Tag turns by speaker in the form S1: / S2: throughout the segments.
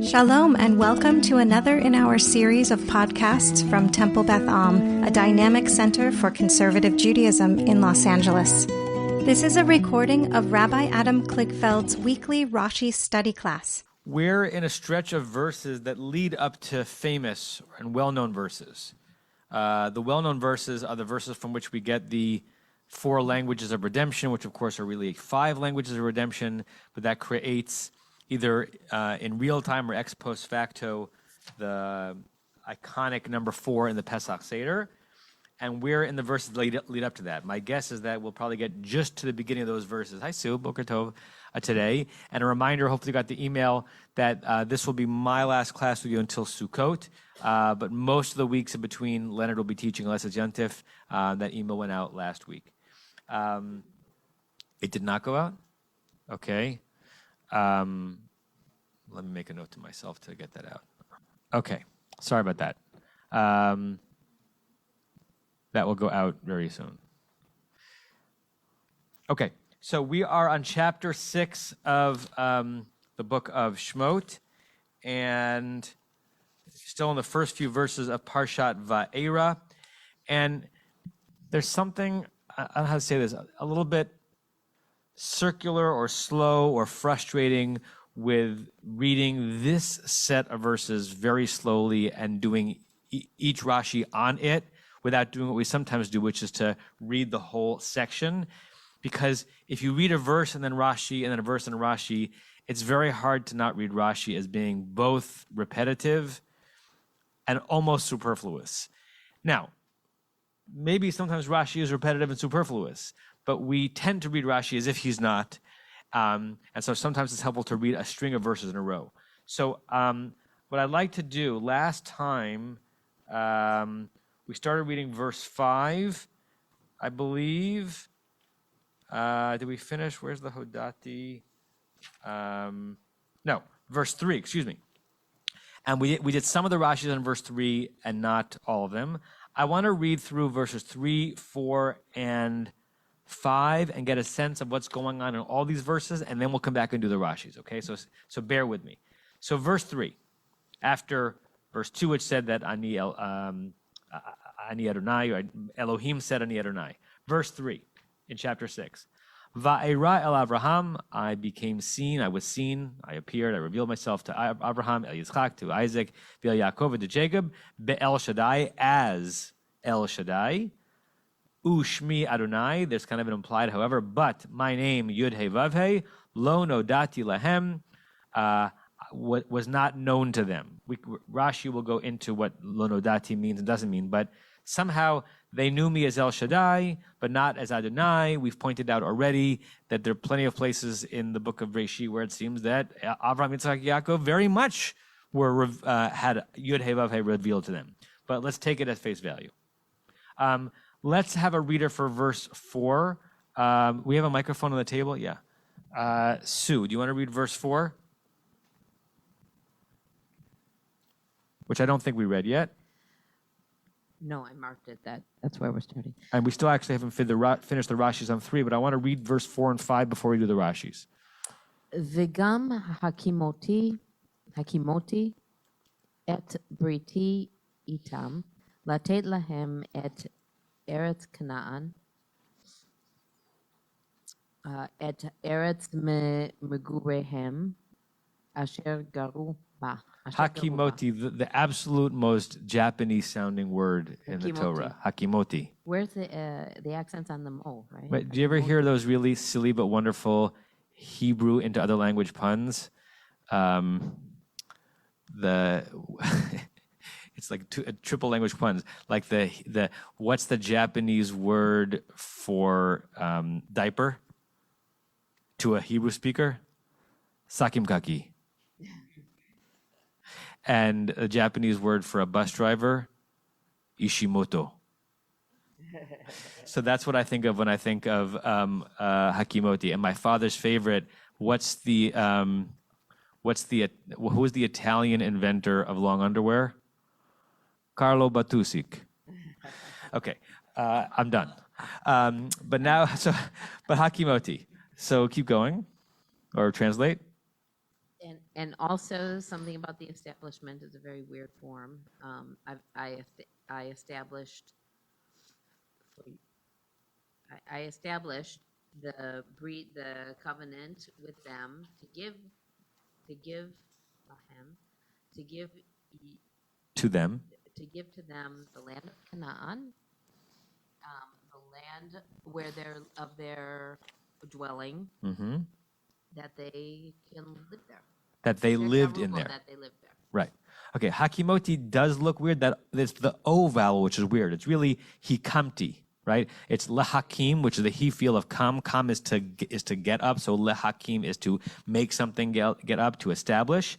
S1: Shalom and welcome to another in our series of podcasts from Temple Beth Am, a dynamic center for conservative Judaism in Los Angeles. This is a recording of Rabbi Adam Kligfeld's weekly Rashi study class.
S2: We're in a stretch of verses that lead up to famous and well-known verses. The well-known verses are the verses from which we get the 4 languages of redemption, which of course are really 5 languages of redemption, but that creates either in real time or ex post facto the iconic number 4 in the Pesach Seder. And we're in the verses that lead up to that. My guess is that we'll probably get just to the beginning of those verses. Hi, Sue. Boker Tov today. And a reminder, hopefully you got the email, that this will be my last class with you until Sukkot. But most of the weeks in between, Leonard will be teaching unless it's Yontif. That email went out last week. It did not go out? Okay. Let me make a note to myself to get that out. Okay. Sorry about that. That will go out very soon. Okay, so we are on chapter 6 of the book of Shemot, and still in the first few verses of Parshat Va'era. And there's something, I don't know how to say this, a little bit circular or slow or frustrating with reading this set of verses very slowly and doing each Rashi on it, without doing what we sometimes do, which is to read the whole section. Because if you read a verse and then Rashi and then a verse and Rashi, it's very hard to not read Rashi as being both repetitive and almost superfluous. Now, maybe sometimes Rashi is repetitive and superfluous, but we tend to read Rashi as if he's not. And so sometimes it's helpful to read a string of verses in a row. So what I'd like to do, last time, we started reading verse 5, I believe. Did we finish? Where's the Hodati? No, verse 3, excuse me. And we did some of the Rashis in verse 3 and not all of them. I want to read through verses 3, 4, and 5 and get a sense of what's going on in all these verses, and then we'll come back and do the Rashis, okay? So bear with me. So verse 3, after verse 2, which said that Ani Adonai, or Elohim said Ani Adonai. Verse 3 in chapter 6. Va'era el Avraham, I became seen, I was seen, I appeared, I revealed myself to Abraham, El Yitzchak, to Isaac, Bil Yaakov, and to Jacob, Be'el Shaddai, as El Shaddai. Ushmi Adonai, there's kind of an implied, however, but my name, Yud He Vav He, Lo Nodati Lahem, was not known to them. Rashi will go into what Lo Nodati means and doesn't mean, but somehow they knew me as El Shaddai, but not as Adonai. We've pointed out already that there are plenty of places in the book of Rashi where it seems that Avraham, Yitzchak, Yaakov very much had Yud He Vav He revealed to them. But let's take it at face value. Let's have a reader for verse 4. We have a microphone on the table? Yeah. Sue, do you want to read verse 4? Which I don't think we read yet.
S3: No, I marked it. That's where we're starting.
S2: And we still actually haven't finished the Rashis on 3, but I want to read verse 4 and 5 before we do the Rashis.
S3: V'gam hakimoti et briti itam latet lahem et eretz Canaan et eretz megurehem asher garu ba.
S2: Hakimoti, the absolute most Japanese-sounding word in the Torah. Hakimoti.
S3: Where's the accents on the mo, right?
S2: Wait, do you ever hear those really silly but wonderful Hebrew into other language puns? It's like triple language puns. Like the what's the Japanese word for diaper to a Hebrew speaker? Sakimkaki. And a Japanese word for a bus driver, Ishimoto. So that's what I think of when I think of Hakimoti. And my father's favorite, who is the Italian inventor of long underwear? Carlo Battusic. Okay, I'm done. But Hakimoti. So keep going, or translate.
S3: And also something about the establishment is a very weird form. I established the covenant with them to give lahem, to give
S2: To them.
S3: to them the land of Canaan, the land where of their dwelling, that they can live there.
S2: That they lived in there.
S3: That they lived there.
S2: Right. Okay, hakimoti does look weird. That it's the O vowel, which is weird. It's really hikamti, right? It's lehakim, which is the he feel of kam. Kam is to get up. So lehakim is to make something get up, to establish.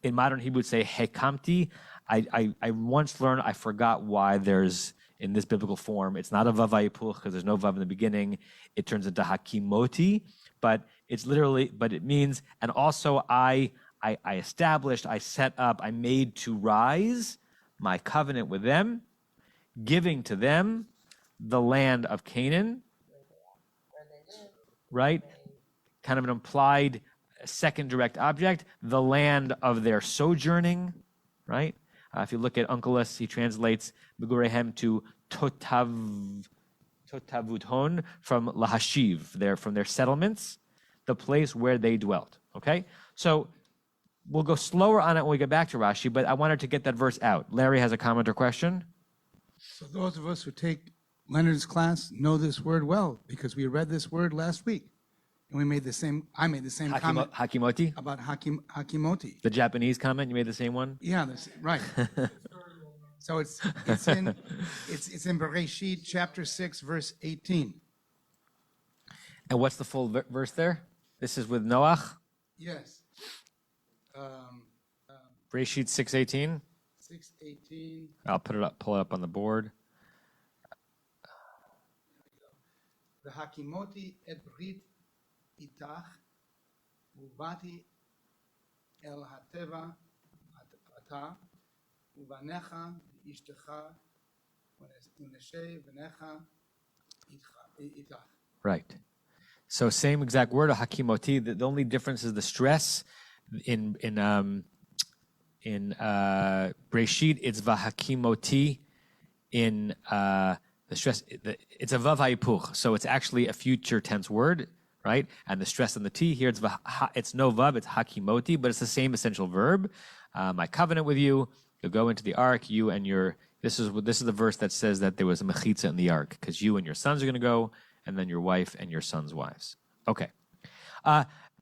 S2: In modern Hebrew, say hekamti. I once learned, I forgot why there's, in this biblical form, it's not a vav hayipuch because there's no vav in the beginning. It turns into hakimoti, but it's literally, but it means, and also I established, I set up, I made to rise my covenant with them, giving to them the land of Canaan, right? Kind of an implied second direct object, the land of their sojourning, right? If you look at Onkelos, he translates Megurehem to Totavuthon, from Lahashiv, from their settlements, the place where they dwelt. Okay? So we'll go slower on it when we get back to Rashi, but I wanted to get that verse out. Larry has a comment or question?
S4: So those of us who take Leonard's class know this word well, because we read this word last week. And I made the same comment
S2: Hakimoti?
S4: about hakimoti.
S2: The Japanese comment, you made the same one?
S4: Yeah, right. So it's in Bereshit chapter 6, verse 18.
S2: And what's the full verse there? This is with Noach?
S4: Yes.
S2: Bereshit 6:18?
S4: 6:18.
S2: I'll pull it up on the board.
S4: The hakimoti et brit itach ubati el hateva ata uvanecha ishtecha uneshe v'necha itach.
S2: Right. So same exact word, hakimoti. The only difference is the stress. In Breshit, it's vahakimoti. In the stress, it's a vav hayipuch, so it's actually a future tense word, right? And the stress on the T here, it's no vav, it's hakimoti, but it's the same essential verb. My covenant with you, you'll go into the ark, you and your. This is the verse that says that there was a mechitza in the ark, because you and your sons are going to go, and then your wife and your sons' wives. Okay.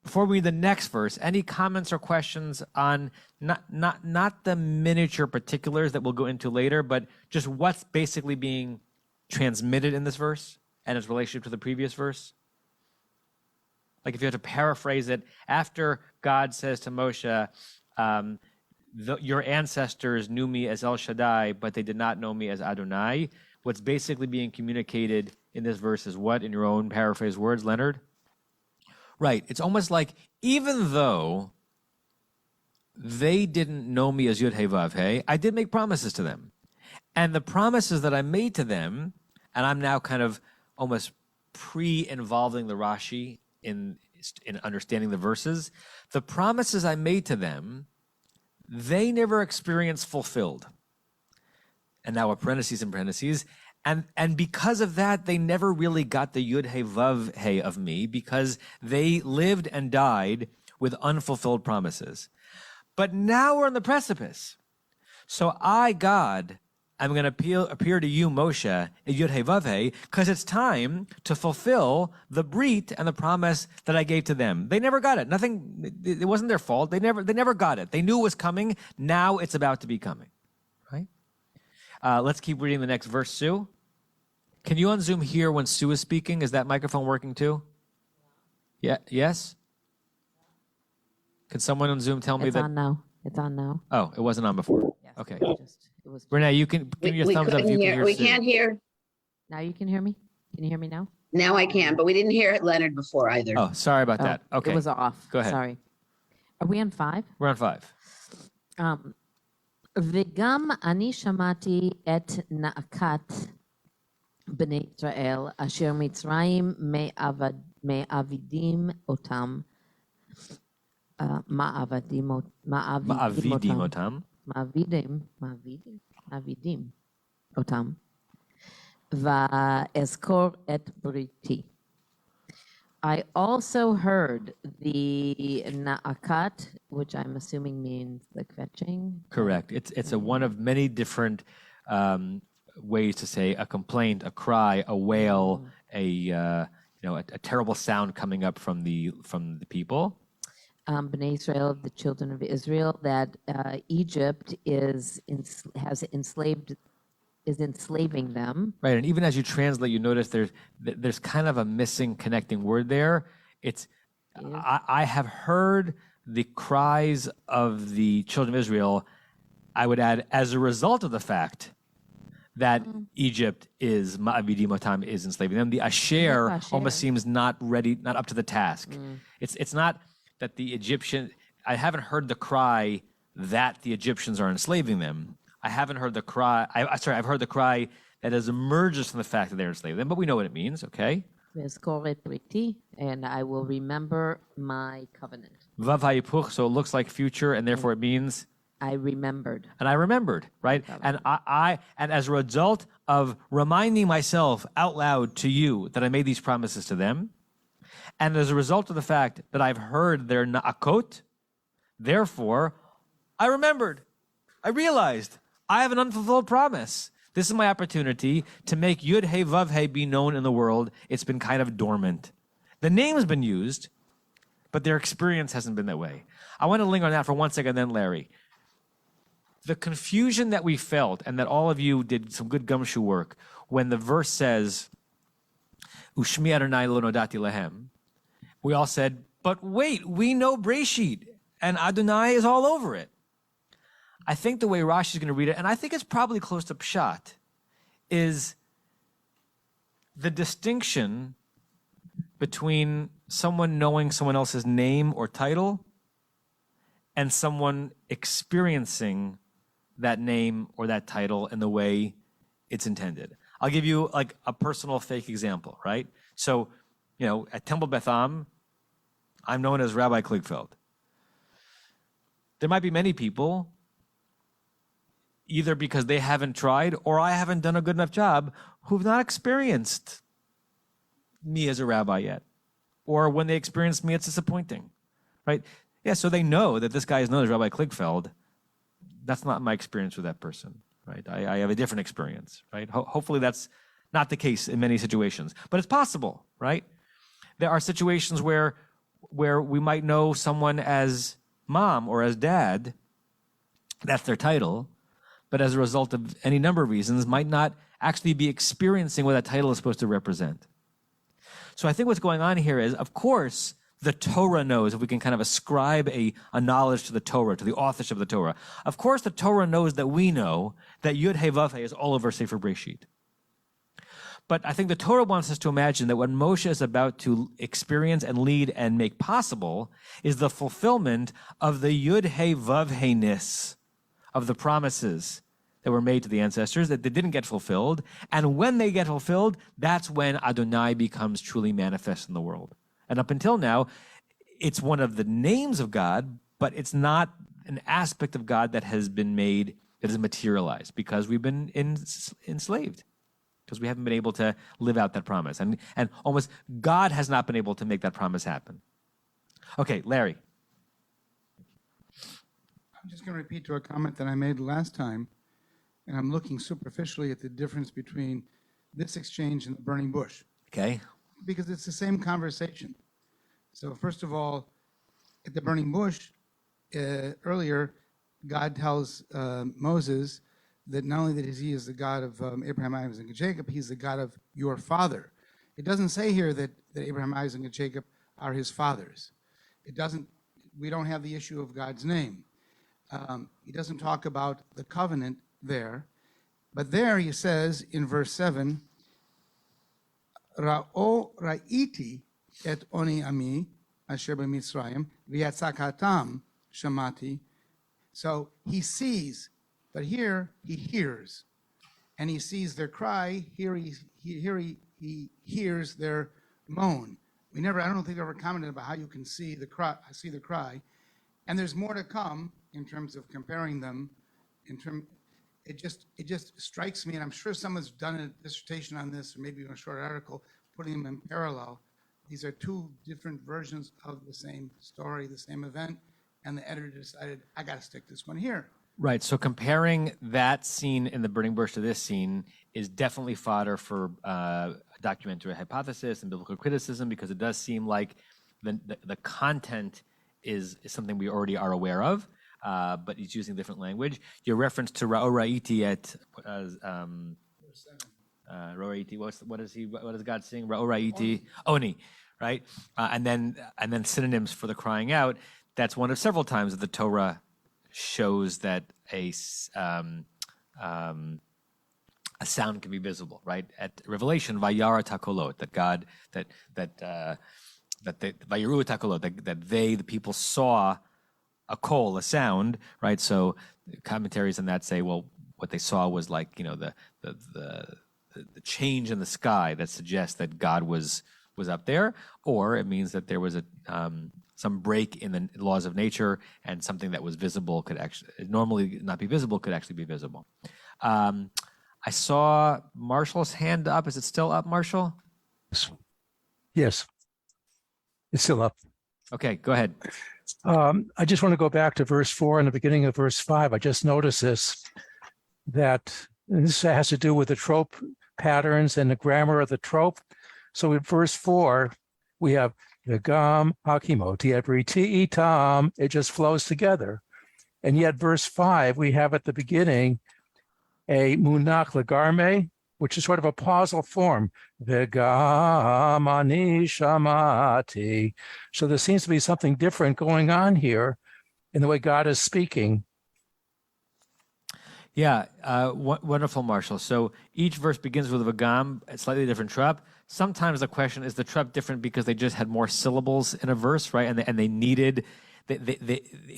S2: Before we read the next verse, any comments or questions on not the miniature particulars that we'll go into later, but just what's basically being transmitted in this verse and its relationship to the previous verse? Like if you have to paraphrase it, after God says to Moshe, your ancestors knew me as El Shaddai, but they did not know me as Adonai, what's basically being communicated in this verse is what, in your own paraphrased words, Leonard? Right. It's almost like even though they didn't know me as Yud Hey Vav Hey, I did make promises to them. And the promises that I made to them, and I'm now kind of almost pre-involving the Rashi in understanding the verses, the promises I made to them, they never experienced fulfilled. And now a parentheses in parentheses. And because of that, they never really got the Yud Hey Vav Hey of me, because they lived and died with unfulfilled promises. But now we're on the precipice. So I, God, I'm going to appear to you, Moshe, at Yud Hey Vav Hey, because it's time to fulfill the brit and the promise that I gave to them. They never got it. It wasn't their fault. They never got it. They knew it was coming. Now it's about to be coming. Right? Let's keep reading the next verse, Sue. Can you on Zoom hear when Sue is speaking? Is that microphone working too? Yeah. Yes? Can someone on Zoom tell me that?
S3: It's on now. It's on now.
S2: Oh, it wasn't on before.
S3: Yes,
S2: Okay.
S3: It was
S2: Renee, you can give me a thumbs up if you can hear
S5: We
S2: Sue.
S5: can't hear.
S3: Now you can hear me? Can you hear me now?
S5: Now I can, but we didn't hear Leonard before either.
S2: Oh, sorry about that. Okay.
S3: It was off.
S2: Go ahead.
S3: Sorry. Are we on 5?
S2: We're on 5.
S3: וגם אני שמעתי את נאקת בני ישראל אשר מצרים מעבידים אותם מעבידים
S2: Ma'avidim otam.
S3: מעבידים אותם, ואזכור את בריתי. I also heard the na'akat, which I'm assuming means the kvetching.
S2: Correct. It's a one of many different ways to say a complaint, a cry, a wail, a terrible sound coming up from the people.
S3: Bnei Israel, the children of Israel, that Egypt is enslaving them.
S2: Right, and even as you translate, you notice there's kind of a missing connecting word there. I have heard the cries of the children of Israel. I would add, as a result of the fact that Egypt is Ma'avidim otam, is enslaving them. The Asher almost seems not ready, not up to the task. It's not that the Egyptian. I haven't heard the cry that the Egyptians are enslaving them. I haven't heard the cry. I've heard the cry that has emerged from the fact that they're enslaving them, but we know what it means, okay?
S3: And I will remember my covenant.
S2: Vav hayipuch, so it looks like future, and therefore it means
S3: I remembered.
S2: And I remembered, right? And and as a result of reminding myself out loud to you that I made these promises to them, and as a result of the fact that I've heard their na'akot, therefore I remembered. I realized I have an unfulfilled promise. This is my opportunity to make Yud He Vav He be known in the world. It's been kind of dormant. The name has been used, but their experience hasn't been that way. I want to linger on that for 1 second, then Larry. The confusion that we felt, and that all of you did some good gumshoe work, when the verse says, Ushmi Adonai lo nodati lahem, we all said, but wait, we know Breshit, and Adonai is all over it. I think the way Rashi is going to read it, and I think it's probably close to Pshat, is the distinction between someone knowing someone else's name or title and someone experiencing that name or that title in the way it's intended. I'll give you like a personal fake example, right? So, at Temple Beth Am, I'm known as Rabbi Kligfeld. There might be many people, either because they haven't tried or I haven't done a good enough job, who've not experienced me as a rabbi yet. Or when they experience me, it's disappointing, right? Yeah, so they know that this guy is known as Rabbi Kligfeld. That's not my experience with that person, right? I have a different experience, right? Hopefully that's not the case in many situations, but it's possible, right? There are situations where we might know someone as mom or as dad, that's their title, but as a result of any number of reasons, might not actually be experiencing what that title is supposed to represent. So I think what's going on here is, of course, the Torah knows, if we can kind of ascribe a knowledge to the Torah, to the authorship of the Torah. Of course, the Torah knows that we know that Yud He Vav He is all over Sefer Breshit. But I think the Torah wants us to imagine that what Moshe is about to experience and lead and make possible is the fulfillment of the Yud He Vav He-ness of the promises that were made to the ancestors that they didn't get fulfilled. And when they get fulfilled, that's when Adonai becomes truly manifest in the world. And up until now, it's one of the names of God, but it's not an aspect of God that has been made, that is materialized, because we've been enslaved, because we haven't been able to live out that promise. And almost God has not been able to make that promise happen. Okay, Larry.
S4: I'm just going to repeat to a comment that I made last time, and I'm looking superficially at the difference between this exchange and the burning bush.
S2: Okay.
S4: Because it's the same conversation. So first of all, at the burning bush, earlier, God tells Moses that not only that he is the God of Abraham, Isaac, and Jacob, he's the God of your father. It doesn't say here that Abraham, Isaac, and Jacob are his fathers. We don't have the issue of God's name. He doesn't talk about the covenant there. But there he says in verse 7, Ra'o ra'iti et oni ami asher b'Mitzrayim v'yatzakatam shamati. So he sees, but here he hears, and he sees their cry. Here he hears their moan. I don't think we ever commented about how you can see the cry. And there's more to come in terms of comparing them. It just strikes me, and I'm sure someone's done a dissertation on this, or maybe even a short article, putting them in parallel. These are two different versions of the same story, the same event, and the editor decided, I got to stick this one here.
S2: Right. So comparing that scene in the burning bush to this scene is definitely fodder for documentary hypothesis and biblical criticism, because it does seem like the content is something we already are aware of, but he's using different language. Your reference to Ra'o Ra'iti at Ra'o Ra'iti, what is God saying? Ra'o Ra'iti, Oni, right? And then synonyms for the crying out. That's one of several times that the Torah shows that a sound can be visible, right? At Revelation, Vayara Takolot, that God, that Vayiru Takolot, that they, the people, saw a kol, a sound, right? So commentaries on that say, well, what they saw was like, the change in the sky that suggests that God was up there, or it means that there was some break in the laws of nature, and something that was visible could actually normally not be visible could actually be visible. I saw Marshall's hand up. Is it still up, Marshall?
S6: Yes, it's still up.
S2: Okay, go ahead.
S6: I just want to go back to verse 4 and the beginning of verse 5. I just noticed and this has to do with the trope patterns and the grammar of the trope. So in verse 4, we have V'gam hakimoti ebriti itam. It just flows together. And yet verse 5, we have at the beginning a munach legarme, which is sort of a pausal form. V'gam ani shamati. So there seems to be something different going on here in the way God is speaking.
S2: Yeah, wonderful, Marshall. So each verse begins with a v'gam, a slightly different trup. Sometimes the question is the trup different because they just had more syllables in a verse, right? And they needed,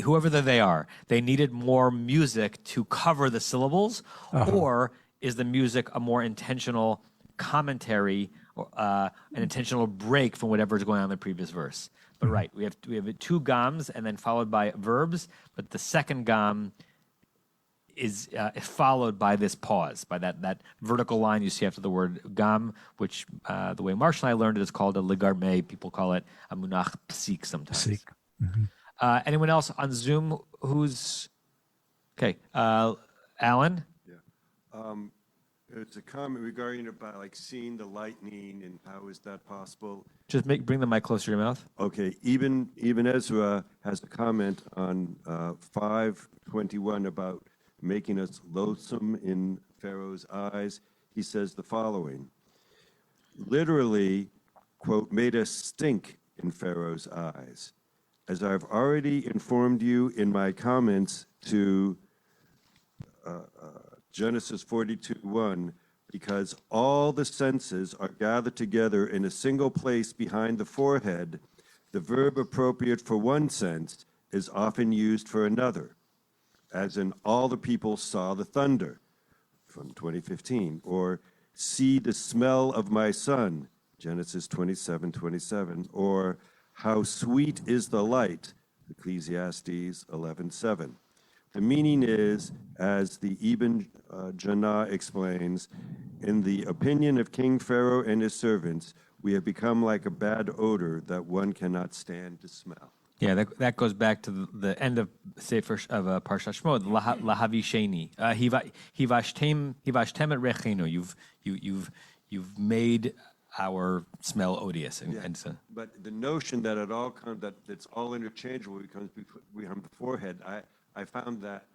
S2: whoever they are, they needed more music to cover the syllables, or is the music a more intentional commentary, or an intentional break from whatever is going on in the previous verse? But right, we have two gams and then followed by verbs, but the second gam is followed by this pause, by that vertical line you see after the word gam, which the way Marshall and I learned it is called a legarme. People call it a munach psik sometimes.
S6: Psik. Mm-hmm.
S2: Anyone else on Zoom who's... Okay, Alan?
S7: Yeah. It's a comment regarding about like seeing the lightning and how is that possible?
S2: Just bring the mic closer to your mouth.
S7: Okay, even Ezra has a comment on 5:21 about making us loathsome in Pharaoh's eyes. He says the following, literally, quote, made us stink in Pharaoh's eyes. As I've already informed you in my comments to Genesis 42:1, because all the senses are gathered together in a single place behind the forehead, the verb appropriate for one sense is often used for another, as in all the people saw the thunder from 2015, or see the smell of my son, Genesis 27:27, or how sweet is the light, Ecclesiastes 11:7. The meaning is, as the Ibn Jannah explains, in the opinion of King Pharaoh and his servants, we have become like a bad odor that one cannot stand to smell.
S2: Yeah, that goes back to the end of Sefer of Parshat Shemot, lahavisheni, hivashtem et rechenu. You've made our smell odious, and so.
S7: But the notion that it all comes, that it's all interchangeable becomes behind the forehead. I found that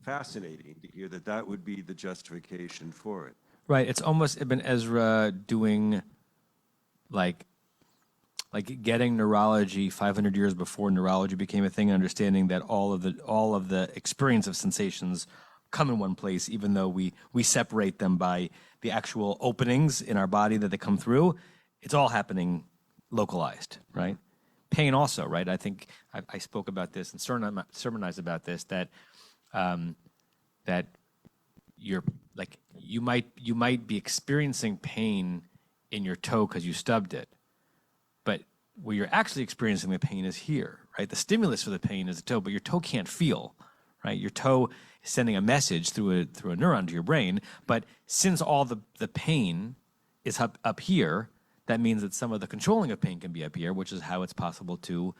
S7: fascinating to hear that would be the justification for it.
S2: Right, it's almost Ibn Ezra doing like getting neurology 500 years before neurology became a thing, and understanding that all of the experience of sensations come in one place, even though we separate them by the actual openings in our body that they come through. It's all happening localized, right? Pain also, right? I think I spoke about this and sermonized about this, that that you're like you might be experiencing pain in your toe because you stubbed it, but where you're actually experiencing the pain is here, right? The stimulus for the pain is the toe, but your toe can't feel, right? Your toe is sending a message through a neuron to your brain, but since all the pain is up here, that means that some of the controlling of pain can be up here, which is how it's possible to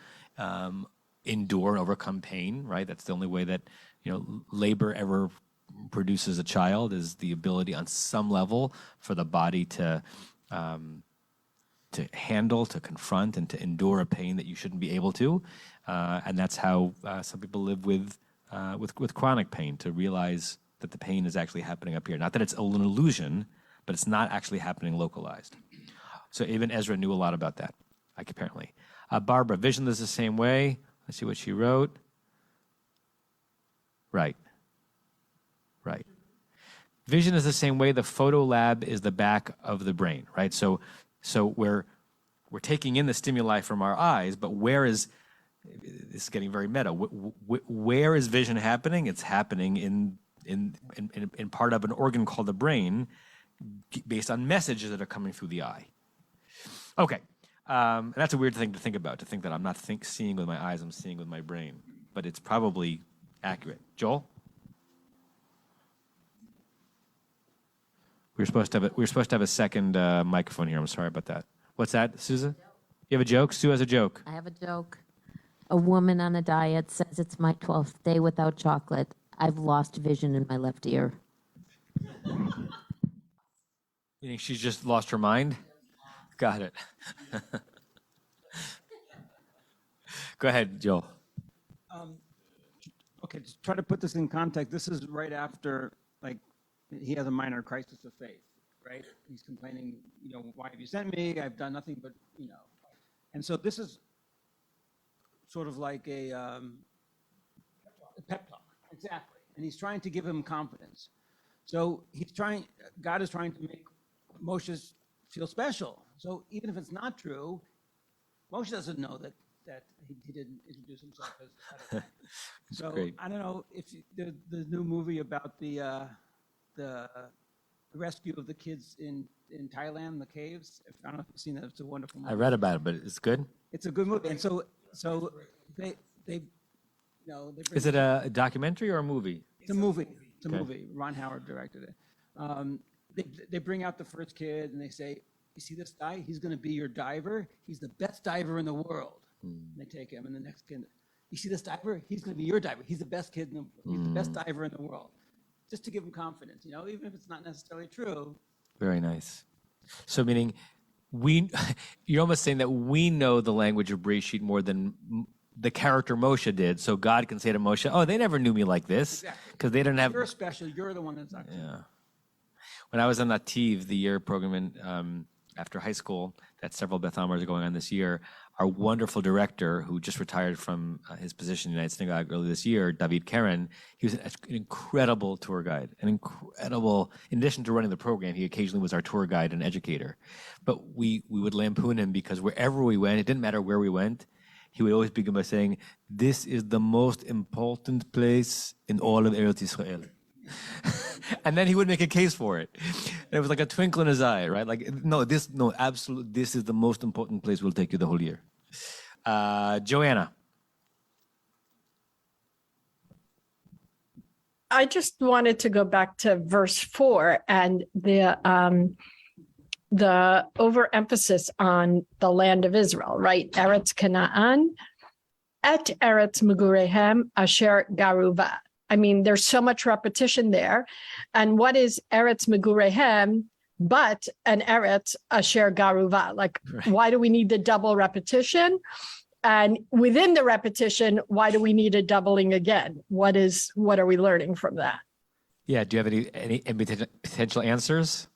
S2: endure and overcome pain, right? That's the only way that, labor ever produces a child, is the ability on some level for the body to handle, to confront, and to endure a pain that you shouldn't be able to. And that's how some people live with chronic pain, to realize that the pain is actually happening up here. Not that it's an illusion, but it's not actually happening localized. So even Ezra knew a lot about that, apparently. Barbara, vision is the same way. Let's see what she wrote. Right. Vision is the same way. The photo lab is the back of the brain, right? So we're taking in the stimuli from our eyes, but this is getting very meta. Where is vision happening? It's happening in part of an organ called the brain, based on messages that are coming through the eye. Okay, and that's a weird thing to think about, to think that I'm not seeing with my eyes, I'm seeing with my brain, but it's probably accurate. Joel? We were supposed to have a second microphone here. I'm sorry about that. What's that, Susan? You have a joke? Sue has a joke.
S3: I have a joke. A woman on a diet says, it's my 12th day without chocolate. I've lost vision in my left ear.
S2: You think she's just lost her mind? Got it. Go ahead, Joel.
S8: Okay, to try to put this in context, this is right after, he has a minor crisis of faith, right? He's complaining, why have you sent me? I've done nothing but, And so this is sort of like a pep talk, exactly. And he's trying to give him confidence. So God is trying to make Moshe feel special. So even if it's not true, Moshe doesn't know that he didn't introduce himself as. So
S2: great.
S8: I don't know if the new movie about the rescue of the kids in Thailand, the caves. I don't know if you've seen that. It's a wonderful movie.
S2: I read about it, but it's good.
S8: It's a good movie, and so they
S2: Is it a documentary or a movie?
S8: It's a movie. It's a
S2: Okay.
S8: movie. Ron Howard directed it. They bring out the first kid and they say, "You see this guy? He's going to be your diver. He's the best diver in the world." And they take him, and the next kid, "You see this diver? He's going to be your diver. He's the best kid. He's the best diver in the world." Just to give him confidence, even if it's not necessarily true.
S2: Very nice. So meaning you're almost saying that we know the language of Bereshit more than the character Moshe did. So God can say to Moshe, "Oh, they never knew me like this because they didn't have."
S8: You're special. You're the one that's not.
S2: Yeah. When I was on Nativ, the year program after high school, that several Beth Amers are going on this year, our wonderful director, who just retired from his position in the United Synagogue earlier this year, David Karen, he was an incredible tour guide, in addition to running the program, he occasionally was our tour guide and educator. But we would lampoon him because wherever we went, it didn't matter where we went, he would always begin by saying, "This is the most important place in all of Eretz Israel." And then he would make a case for it. And it was like a twinkle in his eye, right? Absolutely, this is the most important place. We'll take you the whole year. Joanna.
S9: I just wanted to go back to verse 4 and the overemphasis on the land of Israel, right? Eretz Canaan, et Eretz Megurehem, Asher Garuva. I mean, there's so much repetition there. And what is Eretz Megurehem but an Eretz Asher Garuva? Why do we need the double repetition? And within the repetition, why do we need a doubling again? What are we learning from that?
S2: Yeah, do you have any potential answers?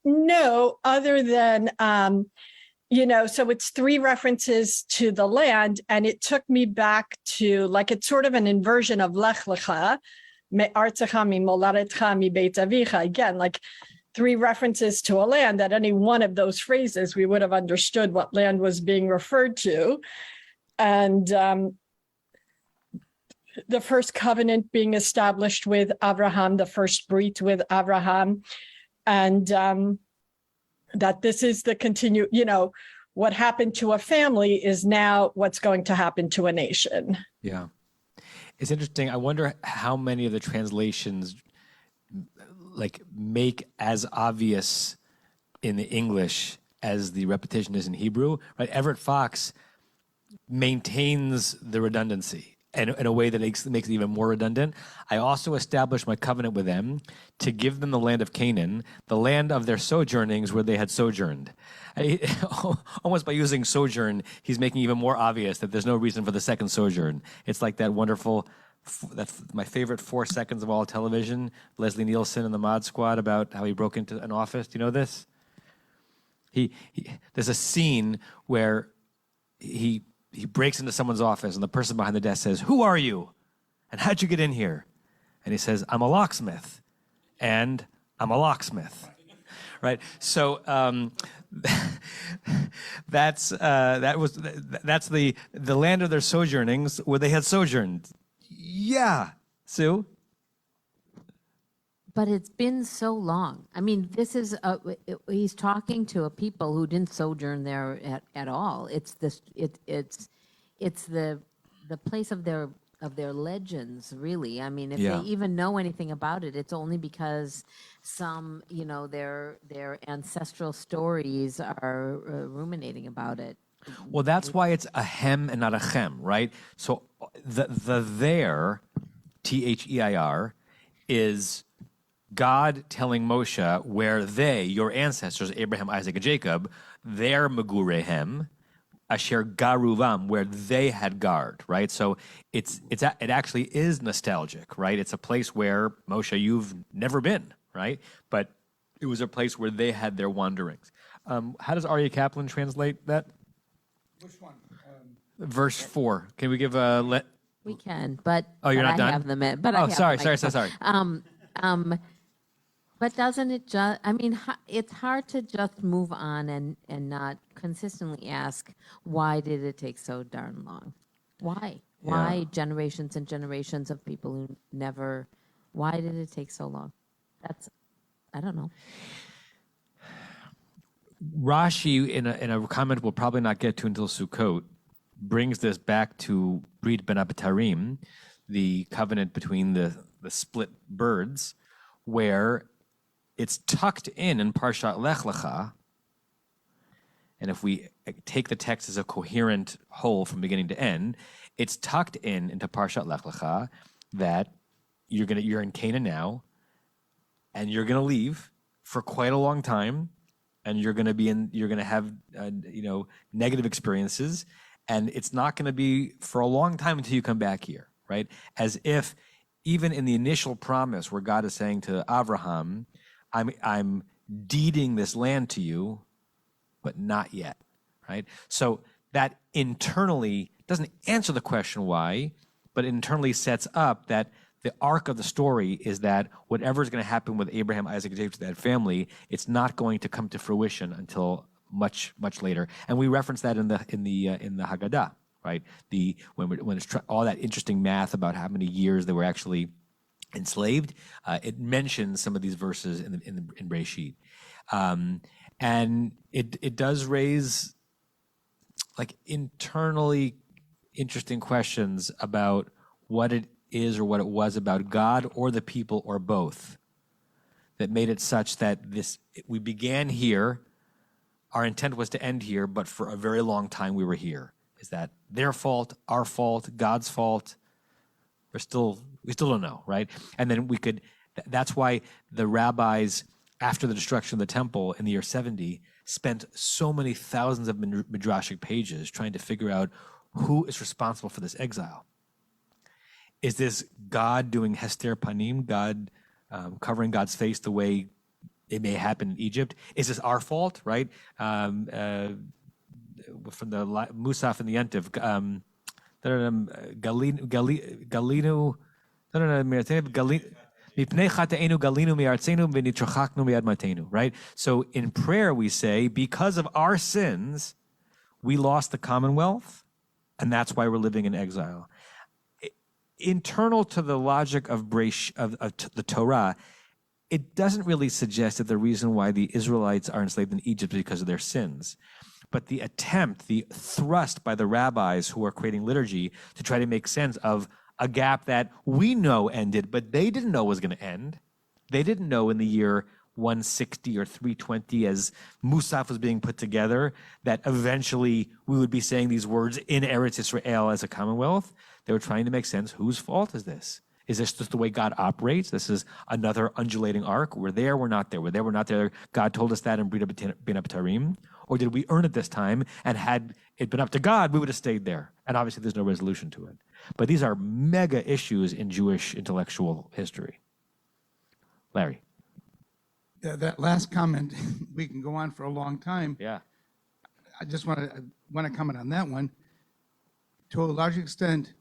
S9: No, other than, so it's 3 references to the land, and it took me back to, it's sort of an inversion of Lech Lecha, Me'artzecha mi'moladecha mi'beit avicha. Again, 3 references to a land. At any one of those phrases, we would have understood what land was being referred to. And the first covenant being established with Abraham, the first brit with Abraham, and that this is the what happened to a family is now what's going to happen to a nation.
S2: Yeah. It's interesting. I wonder how many of the translations like make as obvious in the English as the repetition is in Hebrew, right? Everett Fox maintains the redundancy in a way that makes it even more redundant. I also established my covenant with them to give them the land of Canaan, the land of their sojournings where they had sojourned. Almost by using sojourn, he's making even more obvious that there's no reason for the second sojourn. It's like that wonderful, that's my favorite 4 seconds of all television, Leslie Nielsen and the Mod Squad, about how he broke into an office. Do you know this? There's a scene where he breaks into someone's office and the person behind the desk says, "Who are you? And how'd you get in here?" And he says, "I'm a locksmith. And I'm a locksmith." Right? So that's the land of their sojournings where they had sojourned. Yeah. Sue?
S3: But it's been so long. I mean, this is he's talking to a people who didn't sojourn there at all. It's the place of their legends, really. I mean, if they even know anything about it, it's only because some, their ancestral stories are ruminating about it.
S2: Well, that's why it's a hem and not a chem, right? So the there, Their, is God telling Moshe where they, your ancestors, Abraham, Isaac, and Jacob, their megurehem, asher garuvam, where they had guard, right? So it actually is nostalgic, right? It's a place where, Moshe, you've never been, right? But it was a place where they had their wanderings. How does Aryeh Kaplan translate that?
S4: Which one?
S2: Verse 4. Can we give
S3: We can, but
S2: Oh, you're not
S3: I
S2: done?
S3: have them in. But I
S2: Oh,
S3: have
S2: sorry.
S3: them. But doesn't it just? I mean, it's hard to just move on and not consistently ask, why did it take so darn long? Why? Why generations and generations of people who never? Why did it take so long? I don't know.
S2: Rashi, in a comment we'll probably not get to until Sukkot, brings this back to Brit Ben Abitarim, the covenant between the split birds, where it's tucked in Parshat Lech Lecha. And if we take the text as a coherent whole from beginning to end, it's tucked into Parshat Lech Lecha that you're in Canaan now, and you're going to leave for quite a long time, and you're going to have negative experiences, and it's not going to be for a long time until you come back here, right? As if even in the initial promise where God is saying to Abraham, I'm deeding this land to you, but not yet, right? So that internally doesn't answer the question why, but it internally sets up that the arc of the story is that whatever is going to happen with Abraham, Isaac, and Jacob, that family, it's not going to come to fruition until much, much later. And we reference that in the Haggadah, right? When it's all that interesting math about how many years they were actually enslaved, it mentions some of these verses in Breshit, and it does raise like internally interesting questions about what it is or what it was about God or the people or both that made it such that we began here, our intent was to end here, but for a very long time we were here. Is that their fault, our fault, God's fault? We still don't know, right? And then that's why the rabbis, after the destruction of the temple in the year 70, spent so many thousands of midrashic pages trying to figure out who is responsible for this exile. Is this God doing Hester Panim, God covering God's face the way it may happen in Egypt? Is this our fault, right? From the Musaf and the Yentiv, right? So in prayer we say, because of our sins, we lost the commonwealth, and that's why we're living in exile. Internal to the logic of the Torah, it doesn't really suggest that the reason why the Israelites are enslaved in Egypt is because of their sins. but the attempt, the thrust by the rabbis who are creating liturgy to try to make sense of a gap that we know ended, but they didn't know was going to end. They didn't know in the year 160 or 320 as Musaf was being put together that eventually we would be saying these words in Eretz Israel as a commonwealth. They were trying to make sense. Whose fault is this? Is this just the way God operates? This is another undulating arc. We're there, we're not there. We're there, we're not there. God told us that in Brita Bin Abtarim. Or did we earn it this time? And had it been up to God, we would have stayed there. And obviously there's no resolution to it. But these are mega issues in Jewish intellectual history. Larry.
S4: That last comment, we can go on for a long time.
S2: Yeah.
S4: I just want to comment on that one. To a large extent,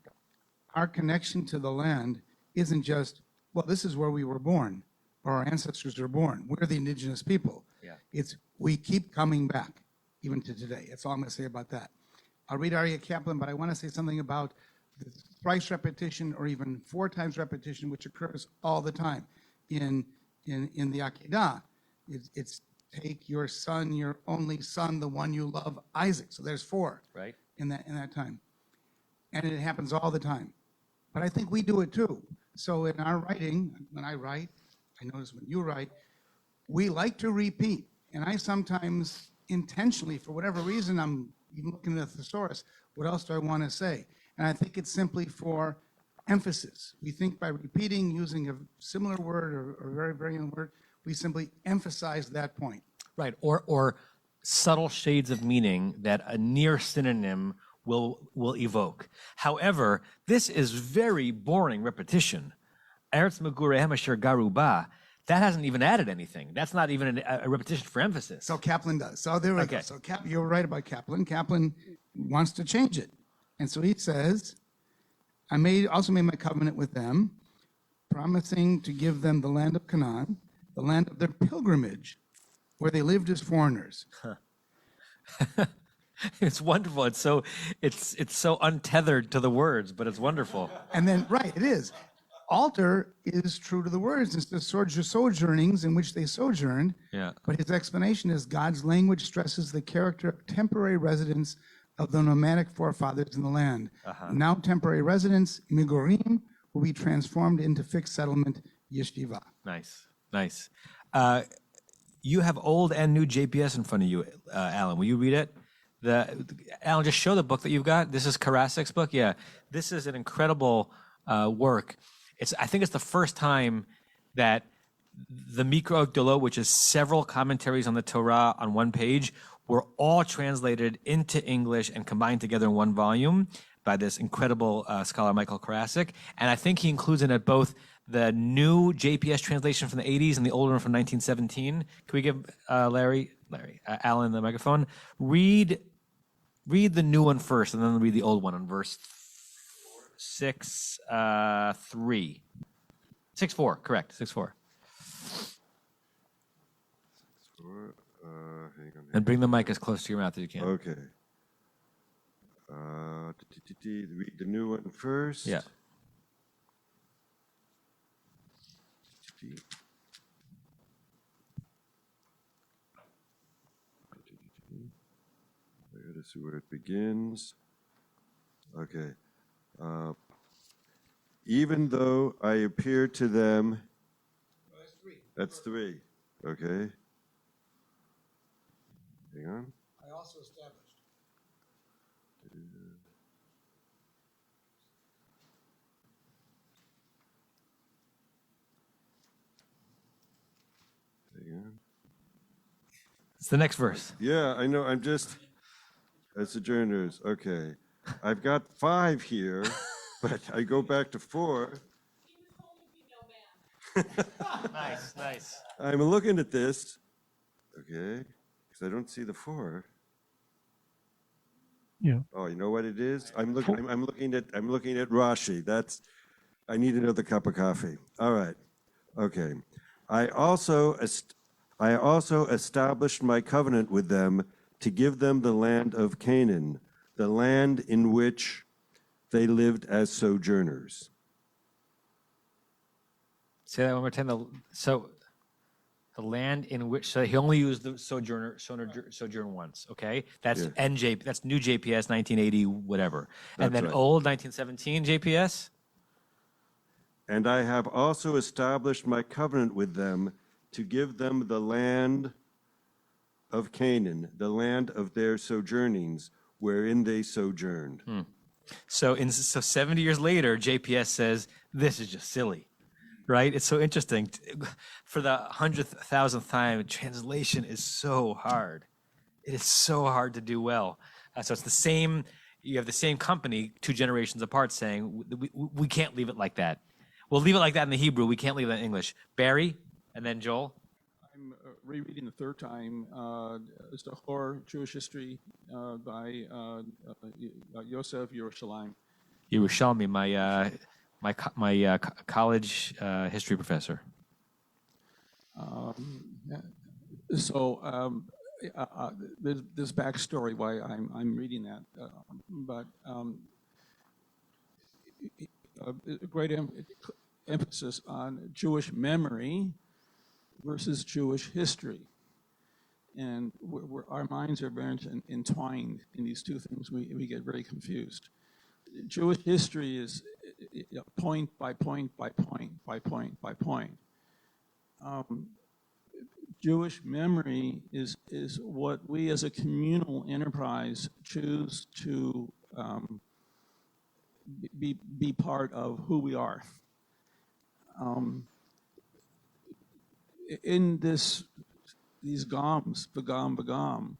S4: our connection to the land isn't just, well, this is where we were born, or our ancestors were born. We're the indigenous people.
S2: Yeah.
S4: It's we keep coming back, even to today. That's all I'm going to say about that. I'll read Aryeh Kaplan, but I want to say something about the thrice repetition, or even 4 times repetition, which occurs all the time in the Akedah. It's take your son, your only son, the one you love, Isaac. So there's 4
S2: Right.
S4: in that time. And it happens all the time. But I think we do it too. So in our writing, when I write, I notice when you write, we like to repeat. And I sometimes intentionally, for whatever reason, I'm even looking at the thesaurus, what else do I want to say? And I think it's simply for emphasis. We think by repeating, using a similar word or very, very young word, we simply emphasize that point.
S2: Right. Or subtle shades of meaning that a near synonym will evoke. However, this is very boring repetition. Eretz Megurehem Asher Garu Ba, that hasn't even added anything. That's not even a repetition for emphasis.
S4: So Kaplan does. So there we go.
S2: Okay.
S4: So you're right about Kaplan. Kaplan wants to change it. And so he says, I also made my covenant with them, promising to give them the land of Canaan, the land of their pilgrimage, where they lived as foreigners.
S2: It's wonderful. It's so untethered to the words, but it's wonderful.
S4: And then, right, it is. Alter is true to the words. It's the sojournings in which they sojourned.
S2: Yeah.
S4: But his explanation is God's language stresses the character of temporary residence of the nomadic forefathers in the land. Now temporary residence, Migurim, will be transformed into fixed settlement, Yeshiva.
S2: Nice. You have old and new JPS in front of you, Alan. Will you read it? Alan, just show the book that you've got. This is Karasik's book. Yeah, this is an incredible work. I think it's the first time that the Mikra Gdolot, which is several commentaries on the Torah on one page, were all translated into English and combined together in one volume by this incredible scholar, Michael Karasik. And I think he includes in it both the new JPS translation from the 80s and the older one from 1917. Can we give Alan the microphone? Read the new one first, and then read the old one on verse 6:3. 6:4, correct, 6:4. And bring the mic as close to your mouth as you can.
S7: Okay. Read the new one first.
S2: Yeah.
S7: I gotta see where it begins. Okay. Even though I appeared to them.
S4: That's 3.
S7: That's 3. Okay. Hang on.
S4: I also established.
S7: Hang on.
S2: It's the next verse.
S7: Yeah, I know. I'm just as sojourners. Okay. I've got 5 here, but I go back to 4.
S2: Nice.
S7: I'm looking at this. Okay. Because I don't see the 4.
S6: Yeah.
S7: Oh, you know what it is? I'm looking at Rashi. I need another cup of coffee. All right. Okay. I also established my covenant with them to give them the land of Canaan, the land in which they lived as sojourners.
S2: Say that one more time. The land in which, so he only used the sojourn once, okay? That's
S7: Yeah.
S2: that's new JPS 1980, whatever. And
S7: That's
S2: then
S7: right.
S2: old 1917 JPS?
S7: And I have also established my covenant with them to give them the land of Canaan, the land of their sojournings, wherein they sojourned.
S2: So 70 years later, JPS says, this is just silly, right? It's so interesting. For the 100,000th time, translation is so hard. It is so hard to do well. So it's the same, you have the same company 2 generations apart saying, we can't leave it like that. We'll leave it like that in the Hebrew. We can't leave it in English. Barry, and then Joel.
S10: I'm rereading the third time Zachor, Jewish History by Yosef Yerushalayim.
S2: Yerushalmi, my college history professor.
S10: There's backstory why I'm reading that, but a great emphasis on Jewish memory versus Jewish history. And our minds are very entwined in these two things. We get very confused. Jewish history is point by point by point by point by point. Jewish memory is what we as a communal enterprise choose to be part of who we are. In these goms, begam,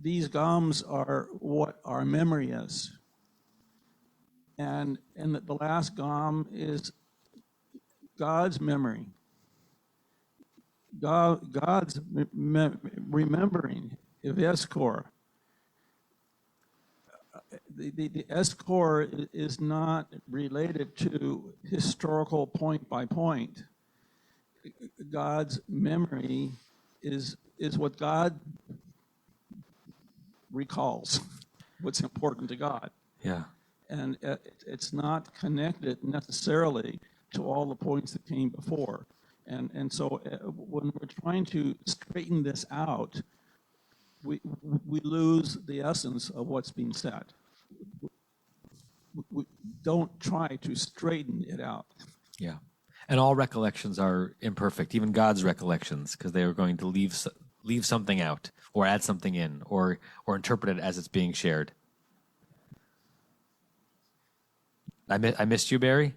S10: these goms are what our memory is, and the last gom is God's memory, God's remembering of Eskor. The Eskor is not related to historical point by point. God's memory is what God recalls, what's important to God.
S2: Yeah.
S10: And it's not connected necessarily to all the points that came before. And so when we're trying to straighten this out, we lose the essence of what's being said. We don't try to straighten it out.
S2: Yeah. And all recollections are imperfect, even God's recollections, because they are going to leave something out or add something in or interpret it as it's being shared. I missed you, Barry?